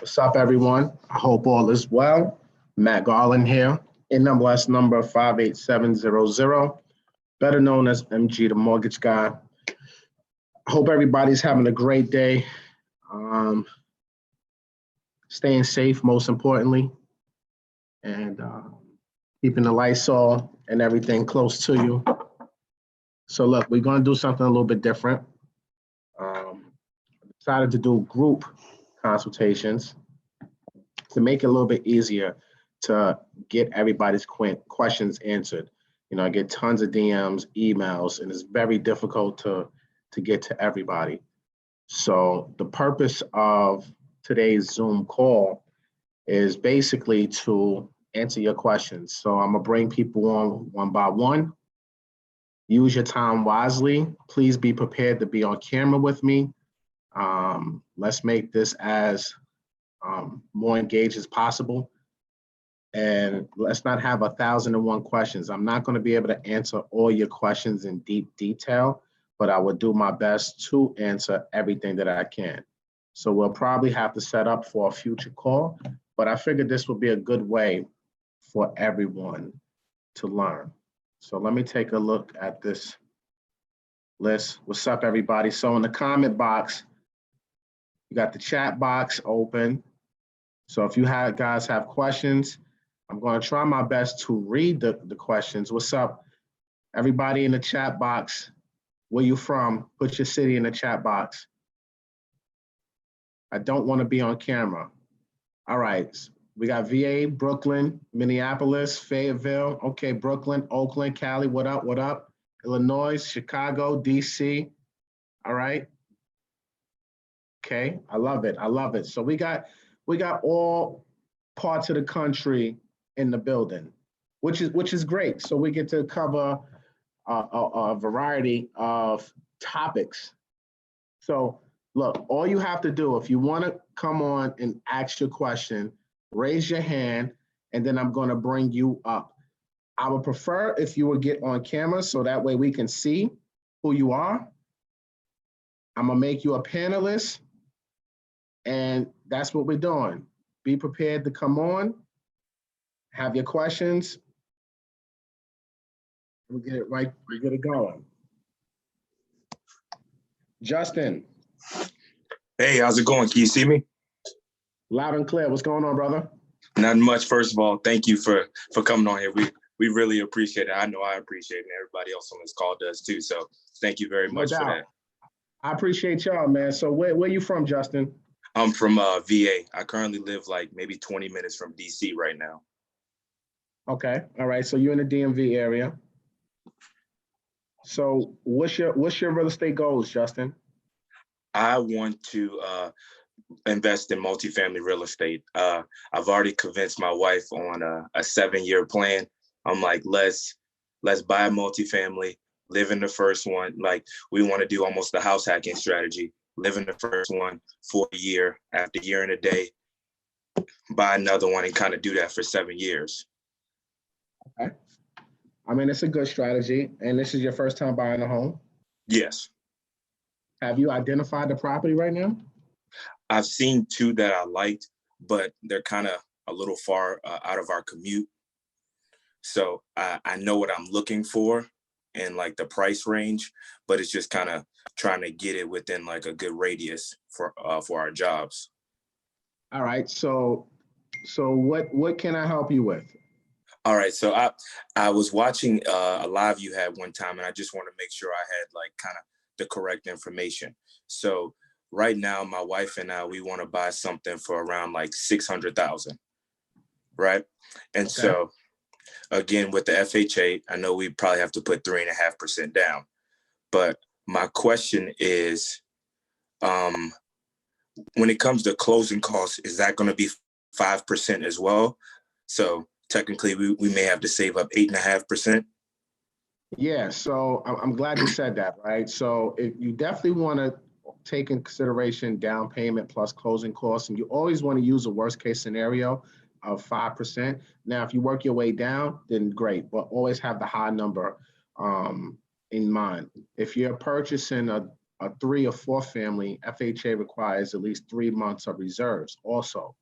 What's up, everyone? I hope all is well. Matt Garland here, NMLS number 58700, better known as MG, the mortgage guy. I hope everybody's having a great day. Staying safe, most importantly, and keeping the lights on and everything close to you. So look, we're going to do something a little bit different. Decided to do group consultations to make it a little bit easier to get everybody's questions answered. You know, I get tons of DMs, emails, and it's very difficult to get to everybody. So the purpose of today's Zoom call is basically to answer your questions. So I'm gonna bring people on one by one. Use your time wisely. Please be prepared to be on camera with me. Let's make this as more engaged as possible. And let's not have 1,001 questions. I'm not going to be able to answer all your questions in deep detail, but I will do my best to answer everything that I can. So we'll probably have to set up for a future call, but I figured this would be a good way for everyone to learn. So let me take a look at this list. What's up, everybody? So in the comment box, you got the chat box open. So if you guys have questions, I'm going to try my best to read the questions. What's up, everybody in the chat box? Where you from? Put your city in the chat box. I don't want to be on camera. All right. We got VA, Brooklyn, Minneapolis, Fayetteville. Okay, Brooklyn, Oakland, Cali. What up? What up? Illinois, Chicago, DC. All right. Okay, I love it. I love it. So we got all parts of the country in the building, which is great. So we get to cover a variety of topics. So look, all you have to do if you want to come on and ask your question, raise your hand, and then I'm going to bring you up. I would prefer if you would get on camera so that way we can see who you are. I'm going to make you a panelist. And that's what we're doing. Be prepared to come on, have your questions. We get it right, we get it going. Justin. Hey, how's it going? Can you see me? Loud and clear. What's going on, brother? Not much. First of all, thank you for coming on here. We really appreciate it. I know I appreciate it, and everybody else on this call does too. So thank you very much for that. I appreciate y'all, man. So where you from, Justin? I'm from VA. I currently live like maybe 20 minutes from DC right now. Okay, all right. So you're in the DMV area. So what's your real estate goals, Justin? I want to invest in multifamily real estate. I've already convinced my wife on a 7-year plan. I'm like, let's buy a multifamily, live in the first one. Like we want to do almost the house hacking strategy. Live in the first one for a year, after a year and a day, buy another one and kind of do that for 7 years. Okay. I mean, it's a good strategy. And this is your first time buying a home? Yes. Have you identified the property right now? I've seen 2 that I liked, but they're kind of a little far out of our commute. So I know what I'm looking for and like the price range, but it's just kind of trying to get it within like a good radius for our jobs. All right. So what can I help you with? All right. So I was watching a live you had one time, and I just want to make sure I had like kind of the correct information. So right now, my wife and I, we want to buy something for around like 600,000. Right. And okay. So again, with the FHA, I know we probably have to put 3.5% down, but my question is, when it comes to closing costs, is that going to be 5% as well? So technically, we may have to save up 8.5%. Yeah, so I'm glad you said that, right? So if you definitely want to take in consideration down payment plus closing costs, and you always want to use a worst case scenario of 5%. Now, if you work your way down, then great, but always have the high number in mind. If you're purchasing a a 3 or 4 family, FHA requires at least 3 months of reserves also.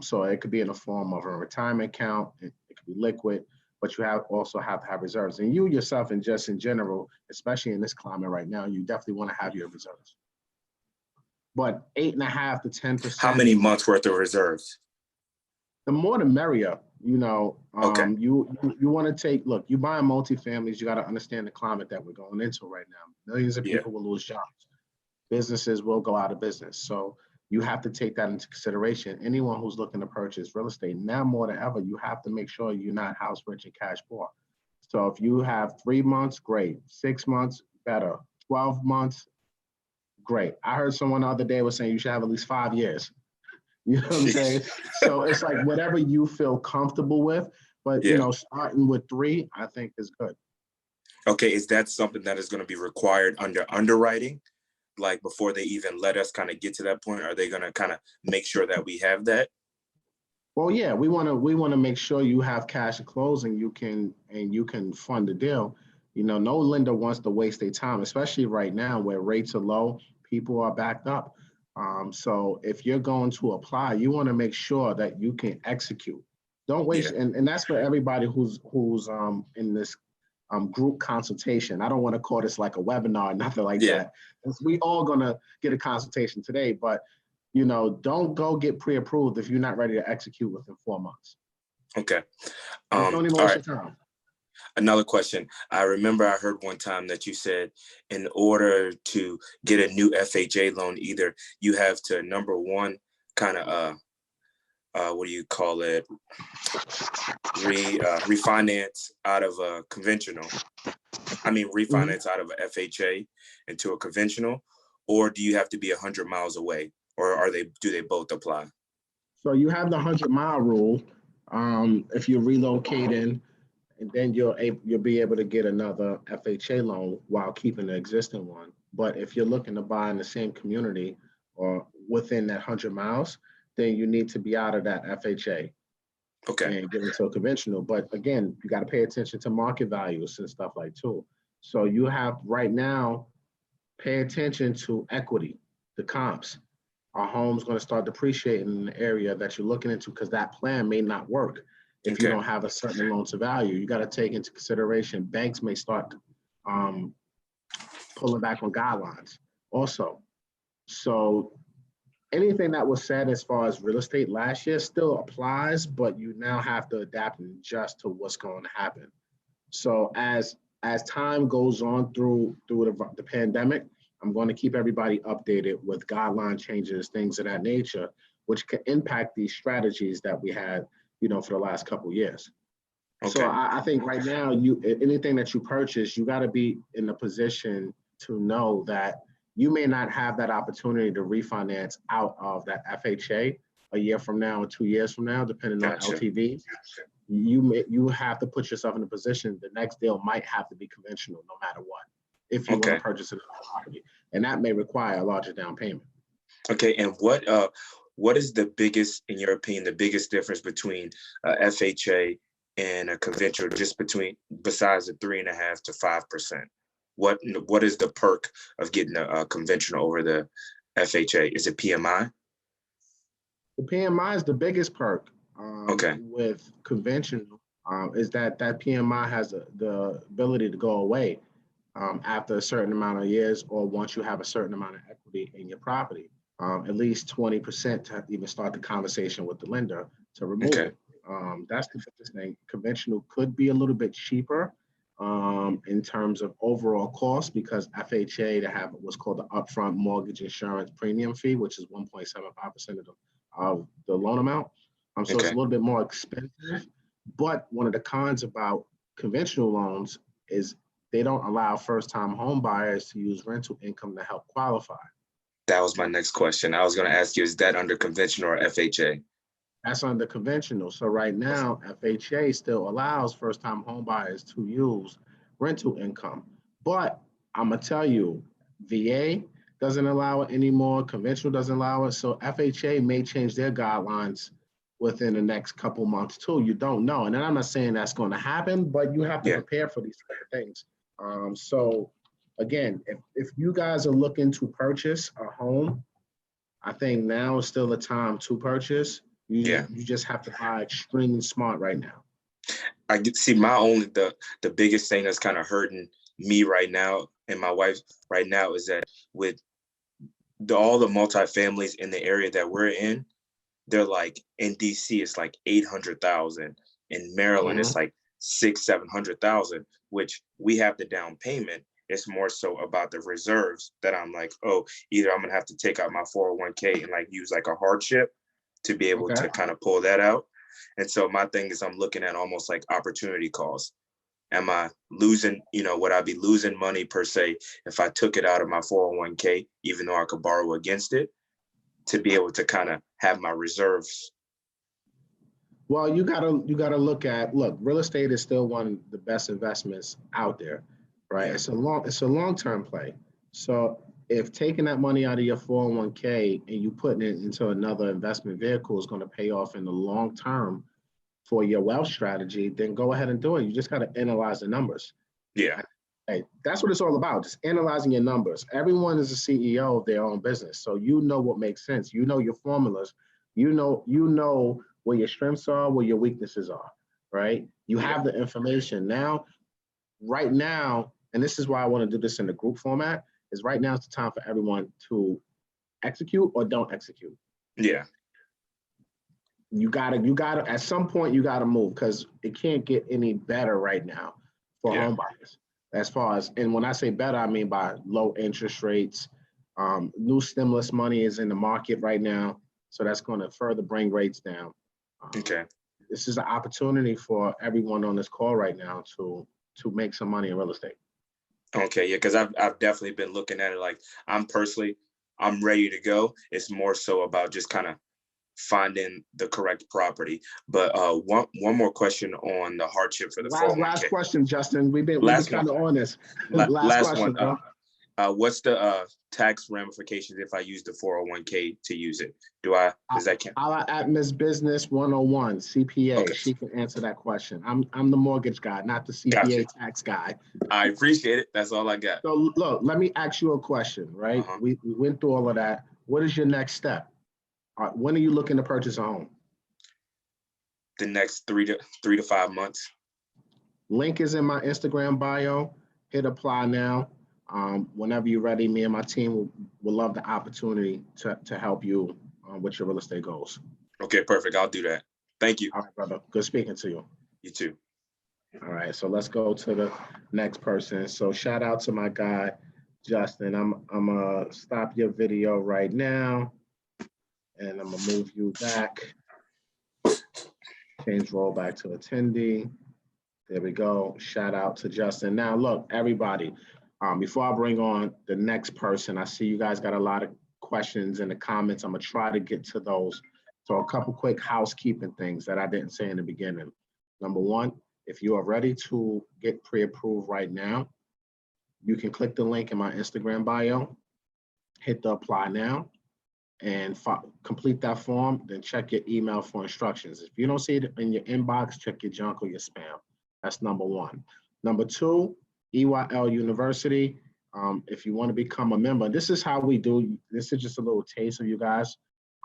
So it could be in the form of a retirement account, it could be liquid, but you also have to have reserves. And you yourself, and just in general, especially in this climate right now, you definitely want to have your reserves. But 8.5 to 10%. How many months worth of reserves? The more the merrier. Okay. You want to take, look, you buying multifamilies, you got to understand the climate that we're going into right now. Millions of people will lose jobs. Businesses will go out of business. So you have to take that into consideration. Anyone who's looking to purchase real estate, now more than ever, you have to make sure you're not house rich and cash poor. So if you have 3 months, great. 6 months, better. 12 months, great. I heard someone the other day was saying you should have at least 5 years. You know what I'm saying? So it's like whatever you feel comfortable with, but starting with 3, I think is good. Okay, is that something that is going to be required under underwriting? Like before they even let us kind of get to that point, are they going to kind of make sure that we have that? Well, yeah, we want to make sure you have cash at closing, you can fund the deal. No lender wants to waste their time, especially right now where rates are low, people are backed up. So if you're going to apply, you want to make sure that you can execute. Don't waste, and that's for everybody who's in this group consultation. I don't want to call this like a webinar, nothing like that. We all gonna get a consultation today, but don't go get pre-approved if you're not ready to execute within 4 months. Okay. Don't even waste your time. Another question. I remember I heard one time that you said in order to get a new FHA loan, either you have to, number one, kind of, what do you call it? Refinance out of a conventional. Refinance out of a FHA into a conventional, or do you have to be 100 miles away, or do they both apply? So you have the 100-mile rule. If you're relocating, and then you'll be able to get another FHA loan while keeping the existing one. But if you're looking to buy in the same community or within that 100 miles, then you need to be out of that FHA. Okay. And get into a conventional. But again, you got to pay attention to market values and stuff like too. So you have right now, pay attention to equity, the comps. Our home's going to start depreciating in the area that you're looking into because that plan may not work. If you don't have a certain loan to value, you got to take into consideration banks may start pulling back on guidelines also. So anything that was said as far as real estate last year still applies, but you now have to adapt and adjust to what's going to happen. So as time goes on through the pandemic, I'm going to keep everybody updated with guideline changes, things of that nature, which can impact these strategies that we had for the last couple of years. Okay. So I think right now, anything that you purchase, you got to be in a position to know that you may not have that opportunity to refinance out of that FHA a year from now or 2 years from now, depending on LTV. You have to put yourself in a position. The next deal might have to be conventional, no matter what, if you want to purchase a property, and that may require a larger down payment. Okay, and what is the biggest, in your opinion, the biggest difference between FHA and a conventional, besides the 3.5 to 5%? What is the perk of getting a conventional over the FHA? Is it PMI? The PMI is the biggest perk. With conventional, is that PMI has the ability to go away after a certain amount of years, or once you have a certain amount of equity in your property. At least 20% to even start the conversation with the lender to remove it. That's the biggest thing. Conventional could be a little bit cheaper in terms of overall cost, because FHA, to have what's called the upfront mortgage insurance premium fee, which is 1.75% of the loan amount. So it's a little bit more expensive. But one of the cons about conventional loans is they don't allow first-time home buyers to use rental income to help qualify. That was my next question. I was going to ask you, is that under conventional or FHA? That's under conventional. So right now, FHA still allows first-time home buyers to use rental income. But I'm going to tell you, VA doesn't allow it anymore. Conventional doesn't allow it. So FHA may change their guidelines within the next couple months too. You don't know. And I'm not saying that's going to happen, but you have to prepare for these type of things. So again, if you guys are looking to purchase a home, I think now is still the time to purchase. Yeah. You just have to buy extremely smart right now. I get see my only the biggest thing that's kind of hurting me right now and my wife right now is that with all the multifamilies in the area that we're in, they're like in DC it's like 800,000, in Maryland it's like 600,000-700,000, which we have the down payment. It's more so about the reserves that I'm like, oh, either I'm gonna have to take out my 401k and like use like a hardship to be able to kind of pull that out. And so my thing is I'm looking at almost like opportunity cost. Am I losing, would I be losing money per se if I took it out of my 401k, even though I could borrow against it, to be able to kind of have my reserves? Well, you gotta look, real estate is still one of the best investments out there, right? Yeah. It's a long-term play. So if taking that money out of your 401k and you putting it into another investment vehicle is going to pay off in the long term for your wealth strategy, then go ahead and do it. You just got to analyze the numbers. Yeah. Hey, that's what it's all about. Just analyzing your numbers. Everyone is a CEO of their own business. So you know what makes sense. You know your formulas. You know where your strengths are, where your weaknesses are, right? You have the information. Now, right now, and this is why I want to do this in the group format, is right now it's the time for everyone to execute or don't execute. Yeah. You gotta, at some point you gotta move because it can't get any better right now for home buyers. As far as, and when I say better, I mean by low interest rates. New stimulus money is in the market right now, so that's going to further bring rates down. This is an opportunity for everyone on this call right now to make some money in real estate. Okay, yeah, because I've definitely been looking at it like I'm ready to go. It's more so about just kind of finding the correct property. But one more question on the hardship for the 401k. Last question, Justin. We've been kind of on this. Last question, one. What's the tax ramifications if I use the 401k to use it? Does that count? I'll at Miss Business 101 CPA. Okay. She can answer that question. I'm the mortgage guy, not the CPA tax guy. I appreciate it. That's all I got. So look, let me ask you a question, right? We went through all of that. What is your next step? When are you looking to purchase a home? The next 3 to 5 months. Link is in my Instagram bio. Hit apply now. Whenever you're ready, me and my team will love the opportunity to help you with your real estate goals. Okay, perfect. I'll do that. Thank you. All right, brother. Good speaking to you. You too. All right, so let's go to the next person. So shout out to my guy, Justin. I'm gonna stop your video right now, and I'm gonna move you back. Change roll back to attendee. There we go. Shout out to Justin. Now, look, everybody. Before I bring on the next person, I see you guys got a lot of questions in the comments. I'm gonna try to get to those. So a couple quick housekeeping things that I didn't say in the beginning. Number one, if you are ready to get pre-approved right now, you can click the link in my Instagram bio, hit the apply now, and complete that form, then check your email for instructions. If you don't see it in your inbox, check your junk or your spam. That's number one. Number two, EYL University. If you want to become a member, this is how we do. This is just a little taste of you guys.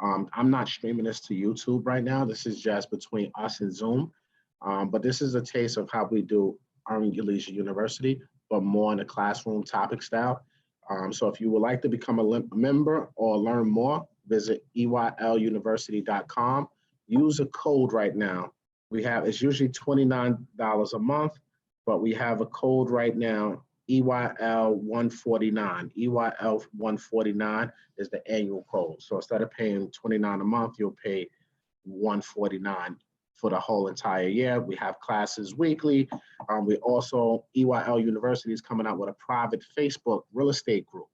I'm not streaming this to YouTube right now. This is just between us and Zoom. But this is a taste of how we do Earn Your Leisure University, but more in a classroom topic style. So if you would like to become a member or learn more, visit EYLUniversity.com. Use a code right now. It's usually $29 a month, but we have a code right now, EYL149. EYL149 is the annual code. So instead of paying $29 a month, you'll pay $149 for the whole entire year. We have classes weekly. We also, EYL University is coming out with a private Facebook real estate group.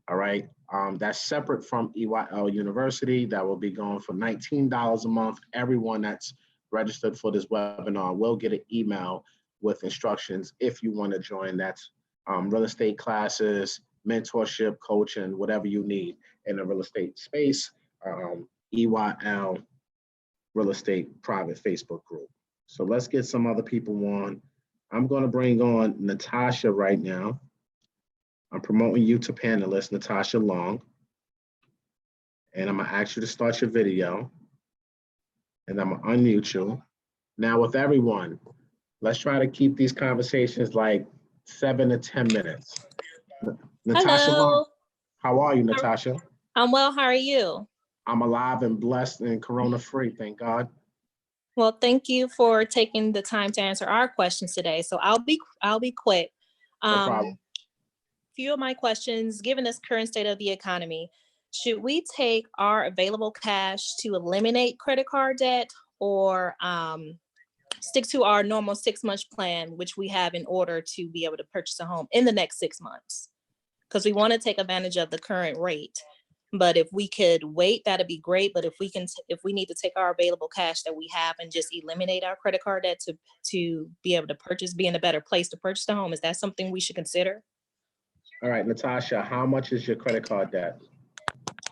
All right, that's separate from EYL University. That will be going for $19 a month. Everyone that's registered for this webinar will get an email with instructions if you want to join. That's real estate classes, mentorship, coaching, whatever you need in the real estate space. EYL Real Estate private Facebook group. So let's get some other people on. I'm going to bring on Natasha right now. I'm promoting you to panelist Natasha Long. And I'm gonna ask you to start your video. And I'm gonna unmute you. Now with everyone, let's try to keep these conversations like 7 to 10 minutes. Natasha Long, Hello. how are you, Natasha? I'm well. How are you? I'm alive and blessed and corona free, thank God. Well, thank you for taking the time to answer our questions today. So I'll be quick. No problem. Few of my questions, given this current state of the economy, should we take our available cash to eliminate credit card debt or stick to our normal 6-month plan, which we have in order to be able to purchase a home in the next 6 months? Because we want to take advantage of the current rate. But if we could wait, that'd be great. But if we need to take our available cash that we have and just eliminate our credit card debt to be able to be in a better place to purchase the home, is that something we should consider? All right, Natasha, how much is your credit card debt?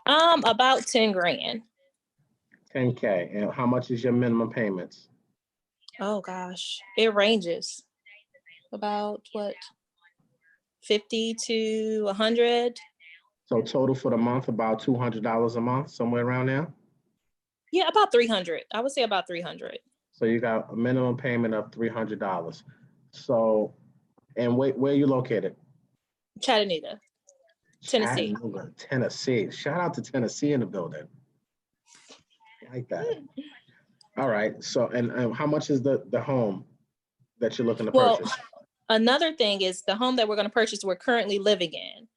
About 10 grand. 10K. And how much is your minimum payments? Oh gosh, it ranges. About what? 50 to 100. So total for the month, about $200 a month, somewhere around there? Yeah, about 300. I would say about 300. So you got a minimum payment of $300. So, and where are you located? Chattanooga, Tennessee. Chattanooga, Tennessee. Shout out to Tennessee in the building. I like that. All right. So, and how much is the home that you're looking to Well, purchase? another thing is the home that we're going to purchase, we're currently living in.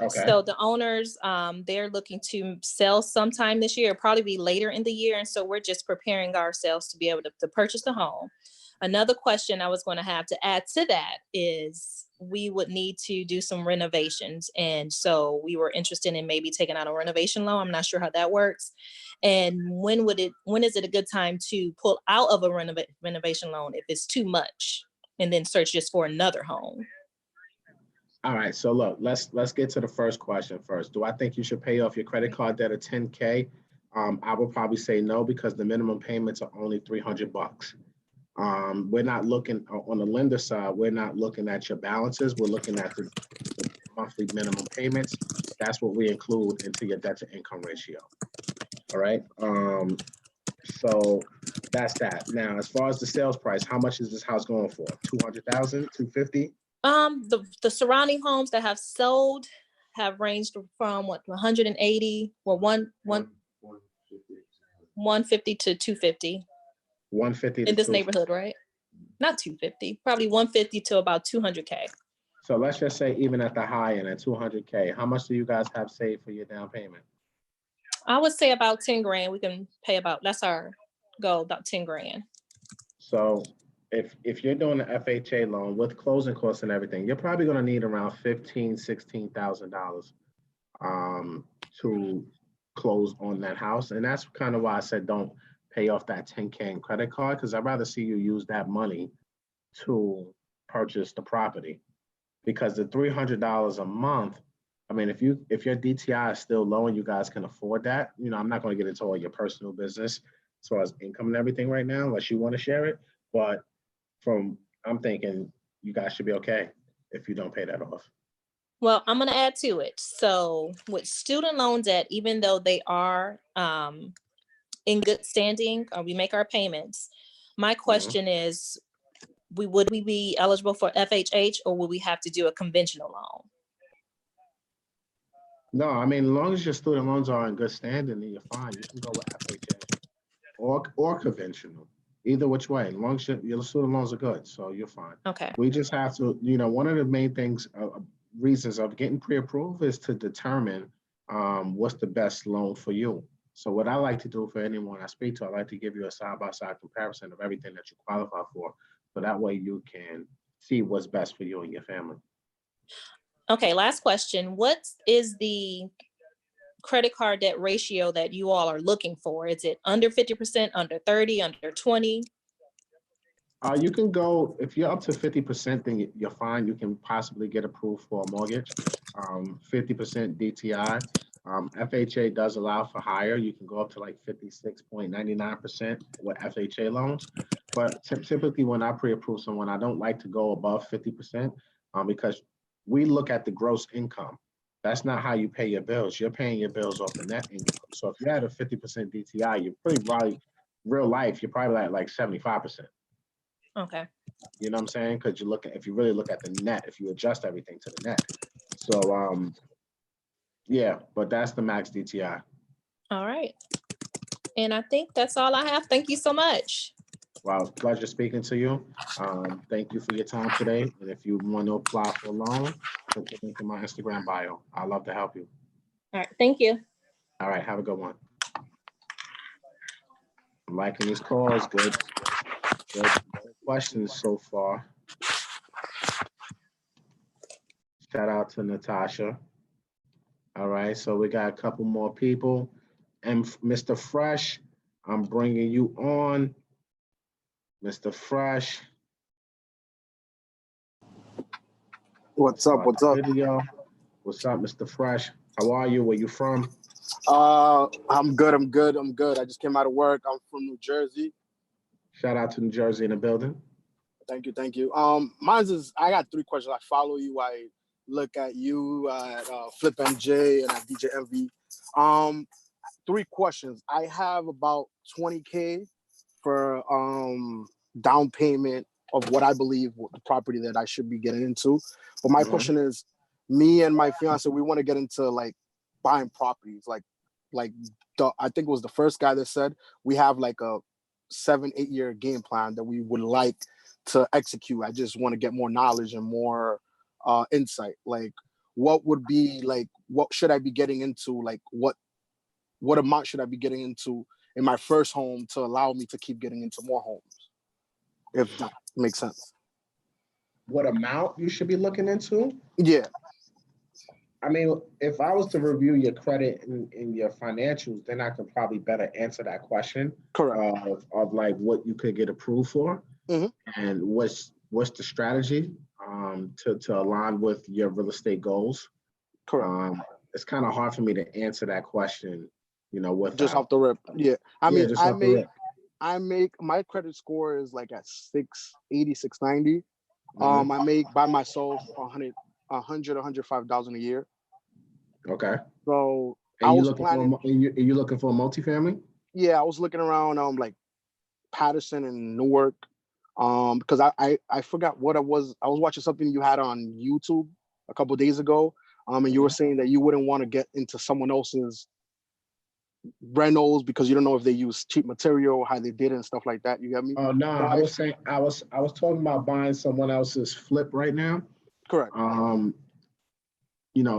Okay. So the owners, they're looking to sell sometime this year, probably be later in the year. And so we're just preparing ourselves to be able to purchase the home. Another question I was going to have to add to that is we would need to do some renovations. And so we were interested in maybe taking out a renovation loan. I'm not sure how that works. And when is it a good time to pull out of a renovation loan if it's too much and then search just for another home? All right, so look, let's get to the first question first. Do I think you should pay off your credit card debt of 10K? I would probably say no, because the minimum payments are only $300. We're not looking on the lender side. We're not looking at your balances. We're looking at the monthly minimum payments. That's what we include into your debt to income ratio. All right. So that's that. Now, as far as the sales price, how much is this house going for? 200,000, 250? The surrounding homes that have sold have ranged from 180 or 150 to 250 150 in this neighborhood, right? Not 250, probably 150 to about 200K. So let's just say even at the high end at 200K, how much do you guys have saved for your down payment? I would say about 10 grand. We can pay that's our goal, about 10 grand. So if you're doing an FHA loan with closing costs and everything, you're probably going to need around $16,000 to close on that house. And that's kind of why I said don't pay off that 10K in credit card, because I'd rather see you use that money to purchase the property. Because the $300 a month, I mean, if your DTI is still low and you guys can afford that, I'm not going to get into all your personal business as far as income and everything right now, unless you want to share it. But I'm thinking you guys should be okay if you don't pay that off. Well, I'm going to add to it. So with student loan debt, even though they are in good standing, we make our payments. My question is, would we be eligible for FHH, or would we have to do a conventional loan? No, I mean, as long as your student loans are in good standing, then you're fine. You can go with FHA or conventional. Either which way, as long as your student loans are good, so you're fine. Okay. We just have to, one of the main things, reasons of getting pre-approved is to determine what's the best loan for you. So what I like to do for anyone I speak to, I like to give you a side-by-side comparison of everything that you qualify for. So that way you can see what's best for you and your family. Okay, last question. What is the credit card debt ratio that you all are looking for? Is it under 50%, under 30, under 20? You can go, if you're up to 50%, then you're fine. You can possibly get approved for a mortgage, 50% DTI. FHA does allow for higher. You can go up to like 56.99% with FHA loans. But typically when I pre-approve someone, I don't like to go above 50% because we look at the gross income. That's not how you pay your bills. You're paying your bills off the net income. So if you had a 50% DTI, you're pretty probably, real life, you're probably at like 75%. Okay. You know what I'm saying? Because you look at, if you really look at the net, if you adjust everything to the net. So yeah, but that's the max DTI. All right. And I think that's all I have. Thank you so much. Wow, pleasure speaking to you. Thank you for your time today. And if you want to apply for a loan, click the link in my Instagram bio. I'd love to help you. All right. Thank you. All right, have a good one. I'm liking these calls. Good questions so far. Shout out to Natasha. All right, so we got a couple more people. And Mr. Fresh, I'm bringing you on. Mr. Fresh. What's up? What's up? Video. What's up, Mr. Fresh? How are you? Where you from? I'm good. I just came out of work. I'm from New Jersey. Shout out to New Jersey in the building. Thank you. Mine's is, I got 3 questions. I follow you. I look at you at Flip MJ and at DJ MV. 3 questions. I have about $20K for down payment of what I believe the property that I should be getting into. But my question is, me and my fiance, we want to get into like buying properties. I think it was the first guy that said we have like a 7-8 year game plan that we would like to execute. I just want to get more knowledge and more insight. Like, what would be like, what should I be getting into? Like, what amount should I be getting into in my first home to allow me to keep getting into more homes, if that makes sense? What amount you should be looking into? Yeah. I mean, if I was to review your credit and your financials, then I could probably better answer that question. Correct. Of like what you could get approved for, and what's the strategy to align with your real estate goals. Correct. It's kind of hard for me to answer that question, with just off the rip. Yeah. I make my credit score is like at 680, 690. I make by myself 105,000 a year. Okay. So and are you looking for a multifamily? Yeah, I was looking around like Patterson and Newark. Because I forgot what it was. I was watching something you had on YouTube a couple of days ago. And you were saying that you wouldn't want to get into someone else's rentals because you don't know if they use cheap material, how they did it and stuff like that. You get me? Oh no, I was saying I was talking about buying someone else's flip right now. Correct.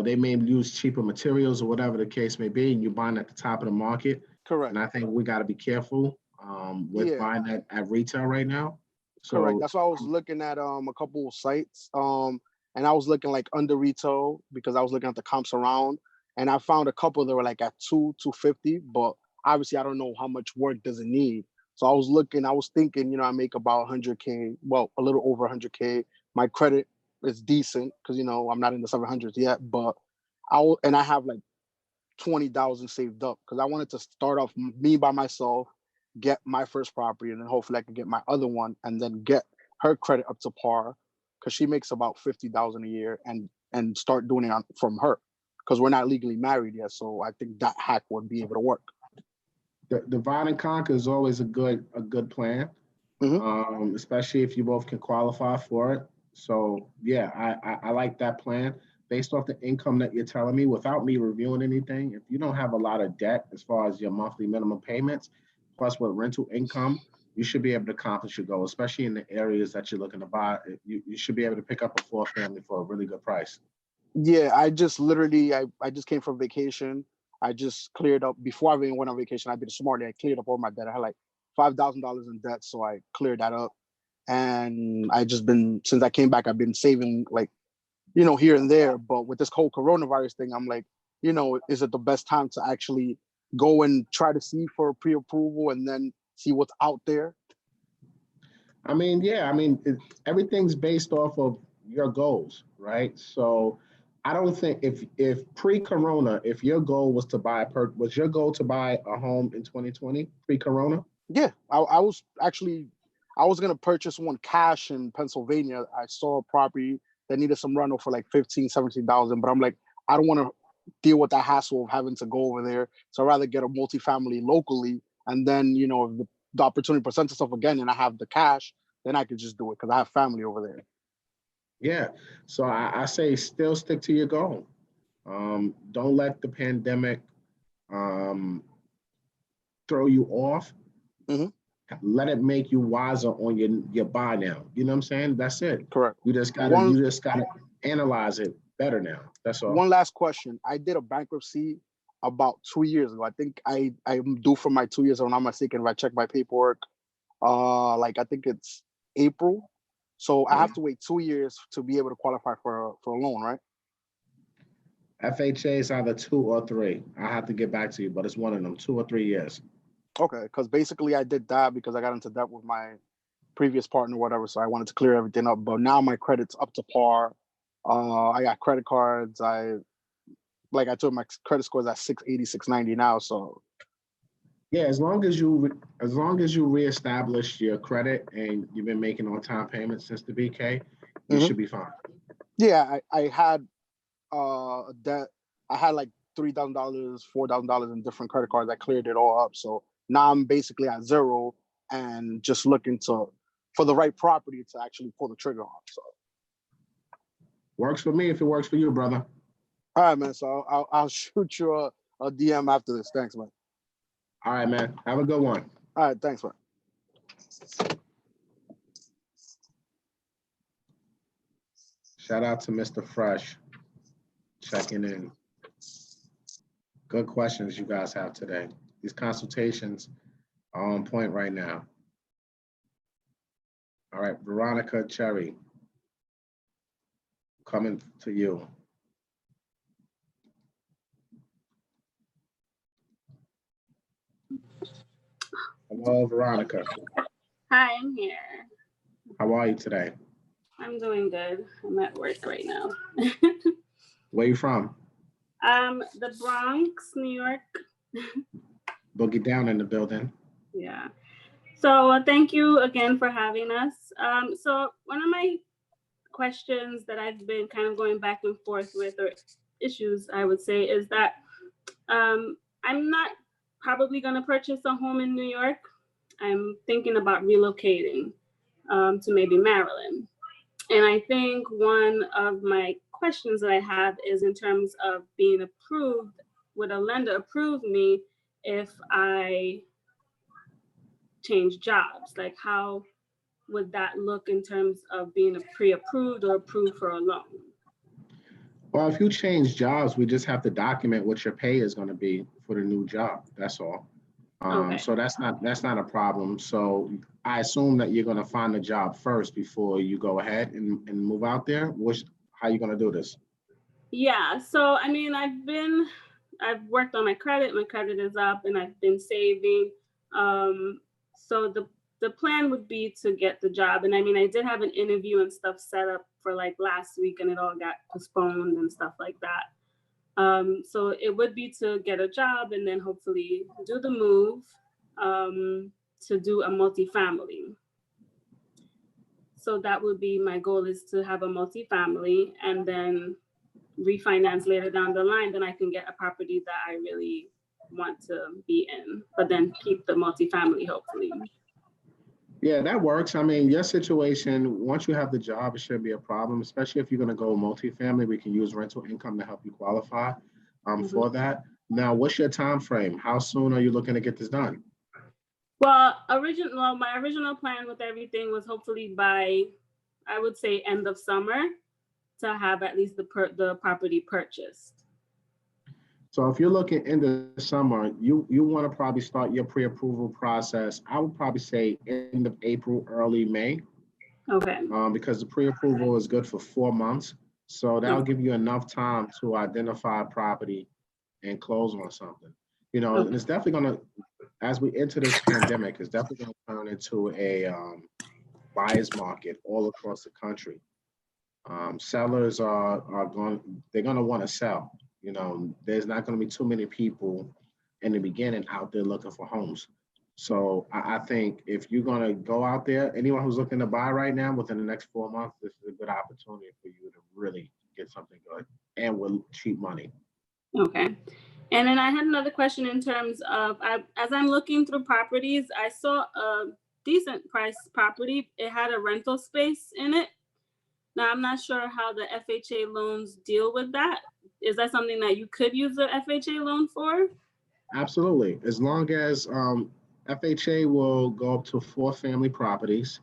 They may use cheaper materials or whatever the case may be, and you're buying at the top of the market. Correct. And I think we got to be careful with buying that at retail right now. So, correct. That's why I was looking at a couple of sites. And I was looking like under retail because I was looking at the comps around, and I found a couple that were like at 250, but obviously I don't know how much work does it need. So I was thinking, I make about 100K, well, a little over 100K. My credit is decent because, I'm not in the 700s yet, but I have like 20,000 saved up because I wanted to start off me by myself, get my first property, and then hopefully I can get my other one and then get her credit up to par because she makes about 50,000 a year and start doing it from her because we're not legally married yet. So I think that hack would be able to work. The divide and conquer is always a good plan, especially if you both can qualify for it. So yeah, I like that plan based off the income that you're telling me without me reviewing anything. If you don't have a lot of debt as far as your monthly minimum payments, plus with rental income, you should be able to accomplish your goal, especially in the areas that you're looking to buy. You should be able to pick up a 4-family for a really good price. Yeah, I just came from vacation. I just cleared up before I even went on vacation. I did smartly. I cleared up all my debt. I had like $5,000 in debt, so I cleared that up. And since I came back, I've been saving like, here and there. But with this whole coronavirus thing, I'm like, is it the best time to actually go and try to see for pre-approval and then see what's out there? I mean, yeah. I mean, everything's based off of your goals, right? So I don't think if pre-corona, if your goal was to was your goal to buy a home in 2020 pre-corona? Yeah, I was going to purchase one cash in Pennsylvania. I saw a property that needed some rental for like 15, 17,000. But I'm like, I don't want to deal with that hassle of having to go over there. So I'd rather get a multifamily locally. And then, you know, if the opportunity presents itself again and I have the cash, then I could just do it because I have family over there. Yeah. So I say still stick to your goal. Don't let the pandemic throw you off. Mhm. Let it make you wiser on your buy now. You know what I'm saying? That's it. Correct. You just gotta analyze it better now. That's all. One last question. I did a bankruptcy about 2 years ago. I think I'm due for my 2 years, if I'm not mistaken, if I check my paperwork. Like I think it's April. So I have to wait 2 years to be able to qualify for a loan, right? FHA is either 2 or 3. I have to get back to you, but it's one of them, 2 or 3 years. Okay, because basically I did that because I got into debt with my previous partner, whatever. So I wanted to clear everything up. But now my credit's up to par. I got credit cards. Like I told my credit score is at 680, 690 now. So Yeah, as long as you reestablish your credit and you've been making on-time payments since the BK, you should be fine. yeah, I had a debt. I had like $3,000, $4,000 in different credit cards. I cleared it all up. So now I'm basically at zero and just looking for the right property to actually pull the trigger on. So Works for me if it works for you, brother. all right, man. So I'll shoot you a DM after this. Thanks, man. All right, man. Have a good one. All right, thanks, man. Shout out to Mr. Fresh checking in. Good questions you guys have today. These consultations are on point right now. All right, Veronica Cherry, coming to you. Hello, Veronica. Hi, I'm here. How are you today? I'm doing good. I'm at work right now. Where you from? The Bronx, New York. Boogie down in the building. Yeah. So thank you again for having us. So one of my questions that I've been kind of going back and forth with, or issues I would say, is that I'm not probably going to purchase a home in New York. I'm thinking about relocating to maybe Maryland. And I think one of my questions that I have is in terms of being approved. Would a lender approve me if I change jobs? Like, how would that look in terms of being pre-approved or approved for a loan? Well, if you change jobs, we just have to document what your pay is going to be for the new job. That's all. Okay. So that's not a problem. So I assume that you're going to find a job first before you go ahead and move out there. How are you going to do this? Yeah. So, I mean, I've worked on my credit. My credit is up and I've been saving. So the plan would be to get the job. And I mean, I did have an interview and stuff set up for like last week and it all got postponed and stuff like that. So it would be to get a job and then hopefully do the move to do a multifamily. So that would be my goal, is to have a multifamily and then refinance later down the line. Then I can get a property that I really want to be in, but then keep the multifamily hopefully. Yeah, that works. I mean, your situation, once you have the job, it shouldn't be a problem, especially if you're going to go multifamily. We can use rental income to help you qualify for that. Now, what's your time frame? How soon are you looking to get this done? Well, my original plan with everything was hopefully by, I would say, end of summer to have at least the property purchased. So if you're looking in the summer, you want to probably start your pre-approval process. I would probably say end of April, early May. Okay. Because the pre-approval is good for 4 months. So that'll give you enough time to identify a property and close on something. You know, and it's definitely going to, as we enter this pandemic, it's definitely going to turn into a buyer's market all across the country. Sellers they're going to want to sell. You know, there's not going to be too many people in the beginning out there looking for homes. So I think if you're gonna go out there, anyone who's looking to buy right now within the next 4 months, this is a good opportunity for you to really get something good and with cheap money. Okay. And then I had another question in terms of, as I'm looking through properties, I saw a decent price property. It had a rental space in it. Now, I'm not sure how the FHA loans deal with that. Is that something that you could use the FHA loan for? Absolutely. As long as FHA will go up to 4 family properties.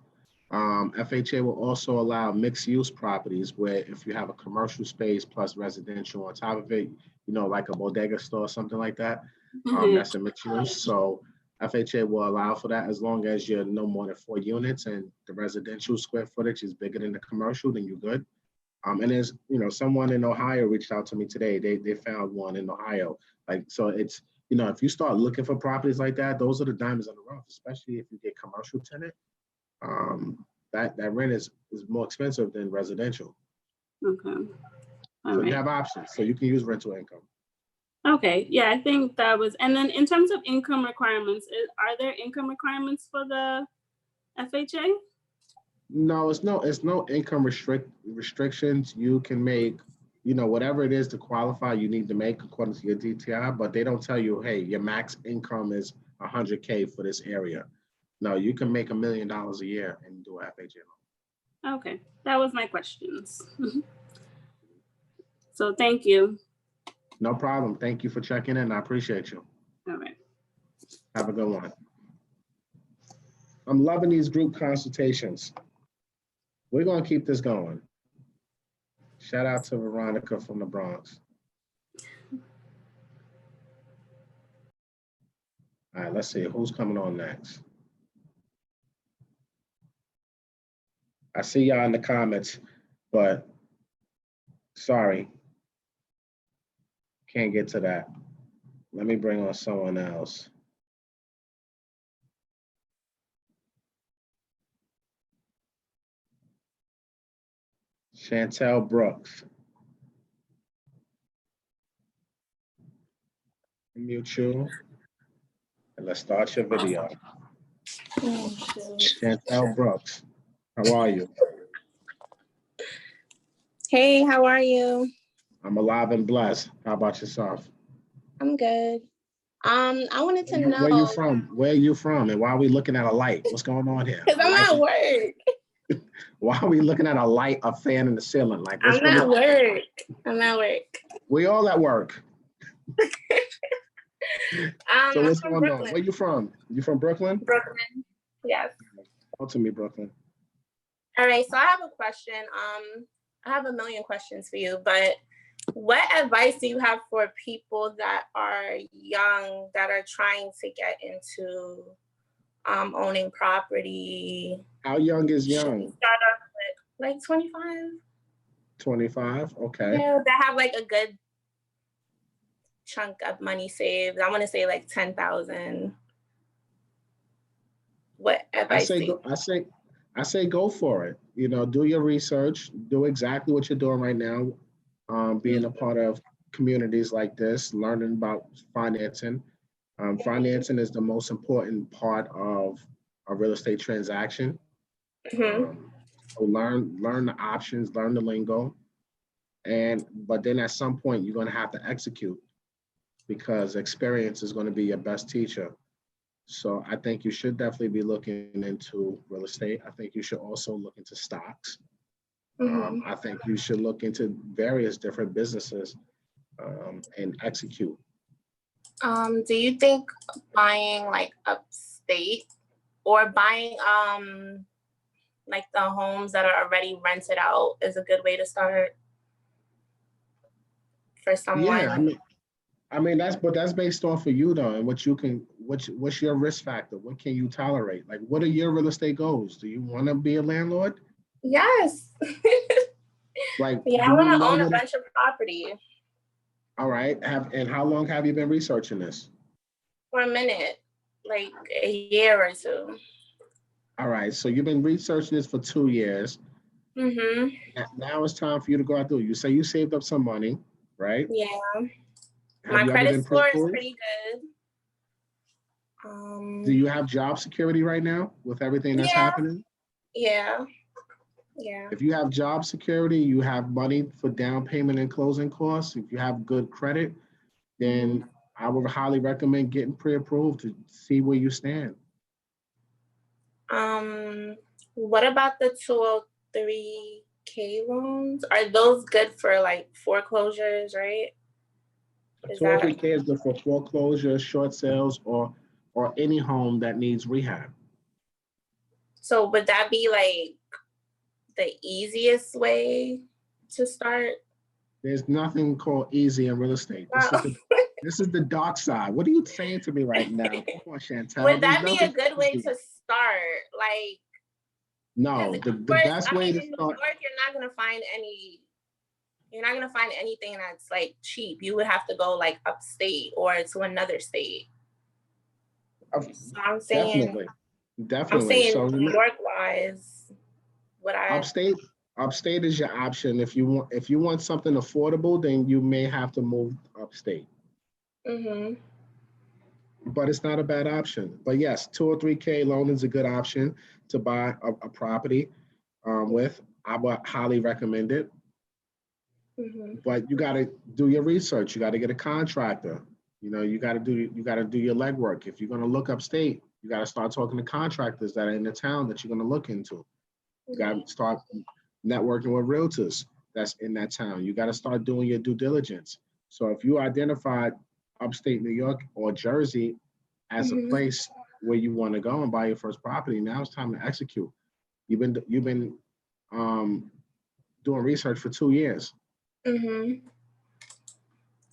FHA will also allow mixed use properties where if you have a commercial space plus residential on top of it, you know, like a bodega store or something like that, that's a mixed use. So FHA will allow for that as long as you're no more than 4 units and the residential square footage is bigger than the commercial, then you're good. And there's, you know, someone in Ohio reached out to me today. They found one in Ohio. Like, so it's, you know, if you start looking for properties like that, those are the diamonds in the rough, especially if you get commercial tenant. That rent is more expensive than residential. Okay. All So right. you have options. So you can use rental income. Okay. Yeah, I think that was, and then in terms of income requirements, are there income requirements for the FHA? No, it's no income restrictions. You can make, you know, whatever it is to qualify, you need to make according to your DTI, but they don't tell you, hey, your max income is 100K for this area. No, you can make $1 million a year and do an FHA loan. Okay, that was my questions. So thank you. No problem. Thank you for checking in. I appreciate you. All right. Have a good one. I'm loving these group consultations. We're going to keep this going. Shout out to Veronica from the Bronx. All right, let's see who's coming on next. I see y'all in the comments, but sorry, can't get to that. Let me bring on someone else. Chantal Brooks. Mute you, and let's start your video. Chantal Brooks, how are you? Hey, how are you? I'm alive and blessed. How about yourself? I'm good. I wanted to know. Where you from? Where are you from? And why are we looking at a light? What's going on here? Because I'm at work. Why are we looking at a fan in the ceiling? Like, I'm at work. I'm at work. We all at work. So what's going Brooklyn. on? Where you from? You from Brooklyn? Brooklyn. Yes. Talk to me, Brooklyn. All right. So I have a question. I have a million questions for you, but what advice do you have for people that are young, that are trying to get into owning property? How young is young? Start off with like 25. 25, okay. Yeah, that have like a good chunk of money saved. I want to say like 10,000. What advice? I say go for it. You know, do your research, do exactly what you're doing right now. Being a part of communities like this, learning about financing. Financing is the most important part of a real estate transaction. So learn the options, learn the lingo, but then at some point you're going to have to execute, because experience is going to be your best teacher. So I think you should definitely be looking into real estate. I think you should also look into stocks. I think you should look into various different businesses and execute. Do you think buying like upstate or buying like the homes that are already rented out is a good way to start for someone? Yeah, I mean that's based off of you though, and what you can, what's your risk factor? What can you tolerate? Like, what are your real estate goals? Do you want to be a landlord? Yes. Like, yeah, I want to own a bunch of property. All right. And how long have you been researching this? For a minute, like a year or two. All right. So you've been researching this for 2 years. Now it's time for you to go out there. You say you saved up some money, right? Yeah. My credit score is pretty good. Do you have job security right now with everything that's happening? Yeah. If you have job security, you have money for down payment and closing costs. If you have good credit, then I would highly recommend getting pre-approved to see where you stand. What about the 203K loans? Are those good for like foreclosures, right? 203K is good for foreclosure, short sales, or any home that needs rehab. So would that be like the easiest way to start? There's nothing called easy in real estate. This is the dark side. What are you saying to me right now? Come on, Chantal. Would that be a good way to start? Like, no, the best way to in New start. York, you're not gonna find anything that's like cheap. You would have to go like upstate or to another state. So I'm saying, Definitely. So New York wise, upstate is your option. If you want something affordable, then you may have to move upstate. But it's not a bad option. But yes, 203K loan is a good option to buy a property with. I would highly recommend it. But you got to do your research. You got to get a contractor. You know, you got to do your legwork. If you're going to look upstate, you got to start talking to contractors that are in the town that you're going to look into. You got to start networking with realtors that's in that town. You got to start doing your due diligence. So if you identified upstate New York or Jersey as a place where you want to go and buy your first property, now it's time to execute. You've been doing research for 2 years.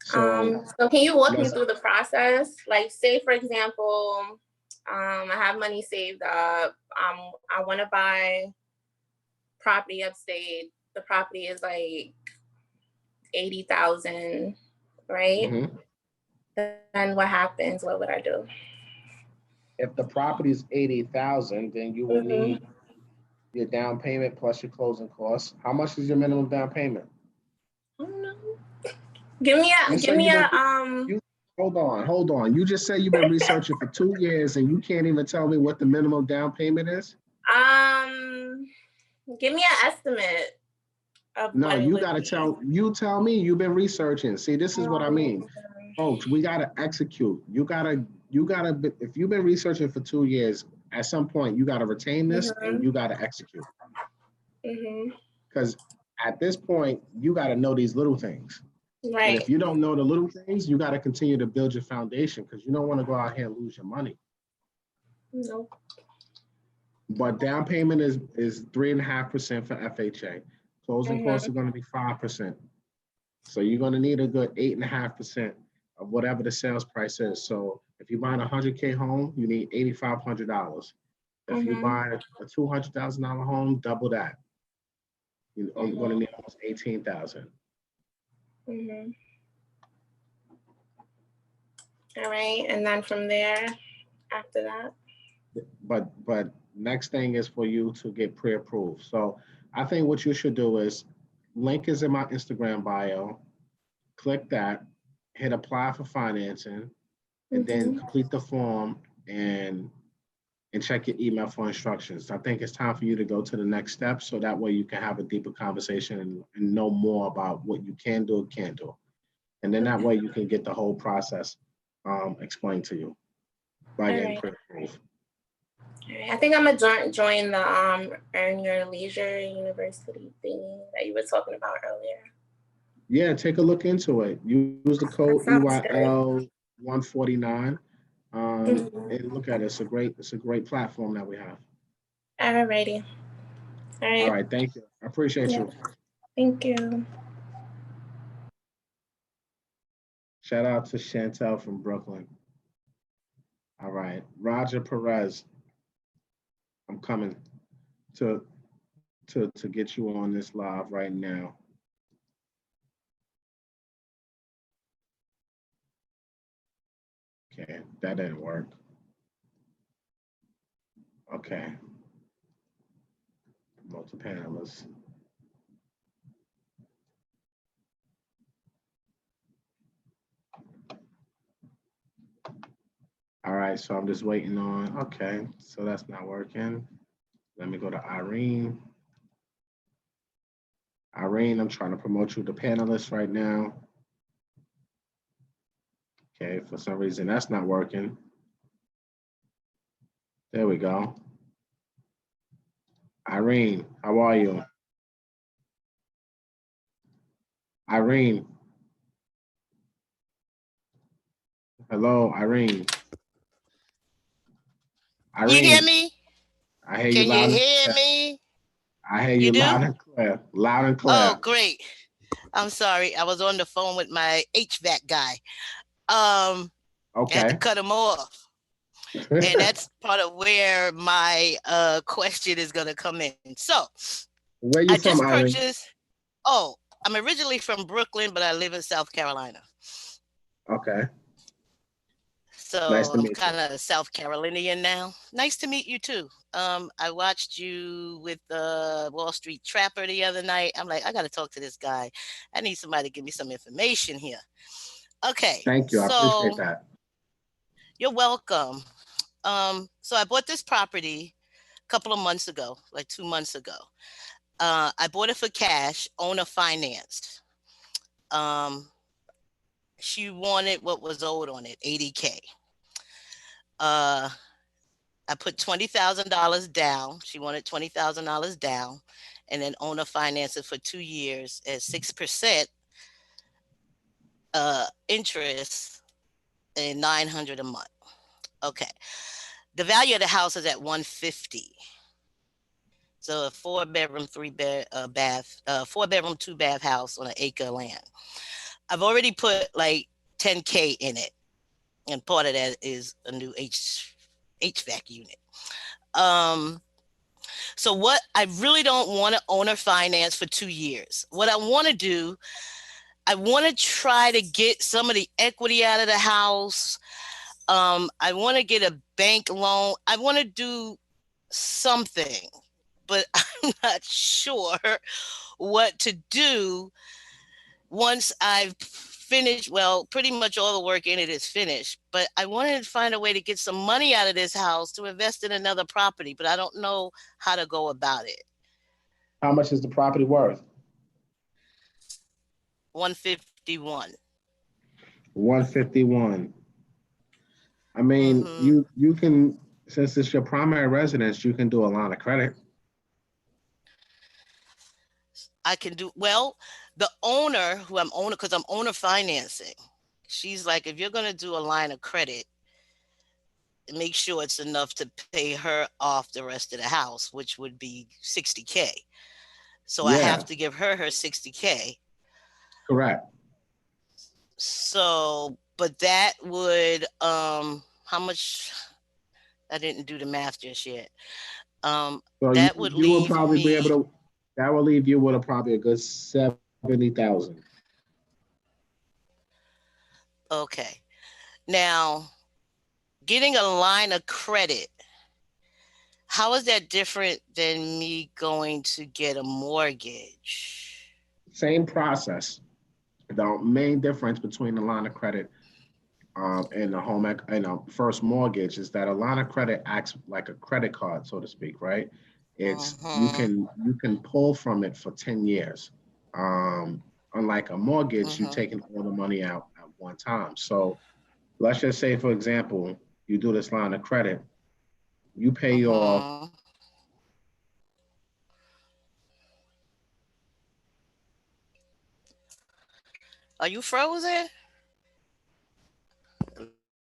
So can you walk me through the process? Like, say for example, I have money saved up. I want to buy property upstate. The property is like 80,000, right? Then what happens? What would I do? If the property is 80,000, then you will need your down payment plus your closing costs. How much is your minimum down payment? I don't know. Hold on. You just said you've been researching for 2 years and you can't even tell me what the minimum down payment is? Give me an estimate of no, you gotta tell me you've been researching. See, this is what I mean. Folks, we gotta execute. You gotta, if you've been researching for 2 years, at some point you gotta retain this and you gotta execute. Because at this point, you gotta know these little things. Right. And if you don't know the little things, you got to continue to build your foundation because you don't want to go out here and lose your money. Nope. But down payment is 3.5% for FHA. Closing costs are going to be 5%. So you're going to need a good 8.5% of whatever the sales price is. So if you're buying a 100K home, you need $8,500. If you're buying a $200,000 home, double that. You're going to need almost $18,000. All right, and then from there, after that. But next thing is for you to get pre-approved. So I think what you should do is, link is in my Instagram bio. Click that, hit apply for financing, and then complete the form and check your email for instructions. I think it's time for you to go to the next step so that way you can have a deeper conversation and know more about what you can do and can't do. And then that way you can get the whole process explained to you by getting pre-approved. I think I'm gonna join the Earn Your Leisure University thing that you were talking about earlier. Yeah, take a look into it. Use the code EYL149. And look at it. It's a great platform that we have. Alrighty. All right. Thank you. I appreciate you. Thank you. Shout out to Chantal from Brooklyn. All right. Roger Perez. I'm coming to get you on this live right now. Okay, that didn't work. Okay. Multi-panelists. All right, so I'm just waiting on, okay, so that's not working. Let me go to Irene. Irene, I'm trying to promote you to panelist right now. Okay, for some reason that's not working. There we go. Irene, how are you? Irene. Hello, Irene. You hear Irene, me? I hear you Can you loud and hear clear. me? I hear You you do? loud and clear. Loud and Oh, clear. great. I'm sorry. I was on the phone with my HVAC guy. Um, I had to Okay. cut him off. And that's part of where my question is going to come in. So Where you I from, just Irene? purchased, oh, I'm originally from Brooklyn, but I live in South Carolina. Okay. Nice So to I'm meet you. kind of South Carolinian now. Nice to meet you too. I watched you with the Wall Street Trapper the other night. I'm like, I got to talk to this guy. I need somebody to give me some information here. Okay, Thank you. I appreciate so that. you're welcome. So I bought this property a couple of months ago, like 2 months ago. I bought it for cash, owner financed. Um, she wanted what was owed on it, 80K. Uh, I put $20,000 down. She wanted $20,000 down, and then owner finance it for 2 years at 6% interest and 900 a month. Okay. The value of the house is at 150. So a 4 bedroom, 4 bedroom, 2 bath house on an acre of land. I've already put like 10K in it, and part of that is a new HVAC unit. So what I really don't want to owner finance for 2 years. What I want to do, I want to try to get some of the equity out of the house. I want to get a bank loan. I want to do something, but I'm not sure what to do once I've finished. Well, pretty much all the work in it is finished, but I wanted to find a way to get some money out of this house to invest in another property, but I don't know how to go about it. How much is the property worth? 151. 151. I mean, Mm-hmm. you can, since it's your primary residence, you can do a line of credit. I can do well. The owner who I'm owner, because I'm owner financing, she's like, if you're gonna do a line of credit, make sure it's enough to pay her off the rest of the house, which would be 60K. So I Yeah, have to give her 60K. correct. So, but that would how much, I didn't do the math just yet. So That would you will leave probably be able me, to, that will leave you with probably a good 70,000. okay. Now, getting a line of credit, how is that different than me going to get a mortgage? Same process. The main difference between the line of credit and the and a first mortgage is that a line of credit acts like a credit card, so to speak, right? It's Mm-hmm. you can pull from it for 10 years. Unlike a mortgage, you're Mm-hmm. taking all the money out at one time. So let's just say, for example, you do this line of credit, you pay off. Mm-hmm. Are you frozen?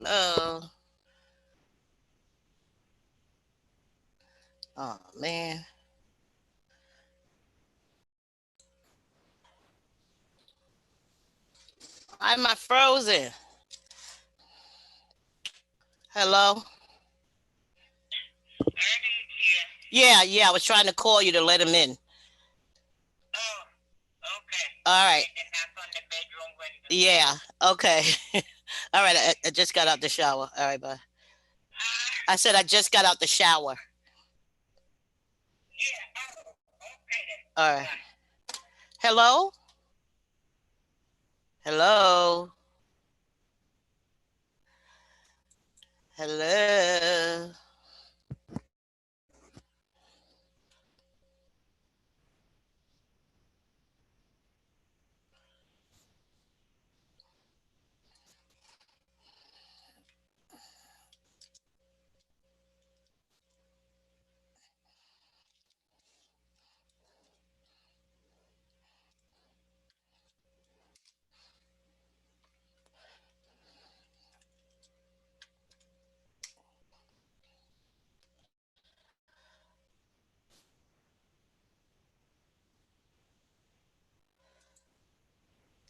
Oh, oh man. Why am I frozen? Hello? Yeah, yeah, I was trying to call you to let him in. All right. Yeah, okay. All right, I just got out the shower. All right, bye. I said I just got out the shower. All right. Hello? Hello? Hello.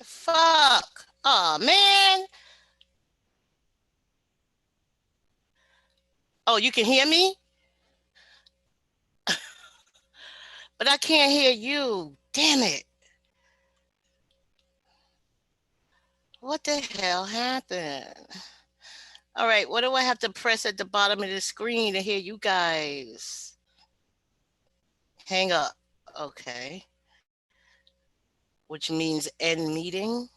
Fuck. Oh, man. Oh, you can hear me? But I can't hear you. Damn it. What the hell happened? All right, what do I have to press at the bottom of the screen to hear you guys? Hang up. Okay. Which means end meeting.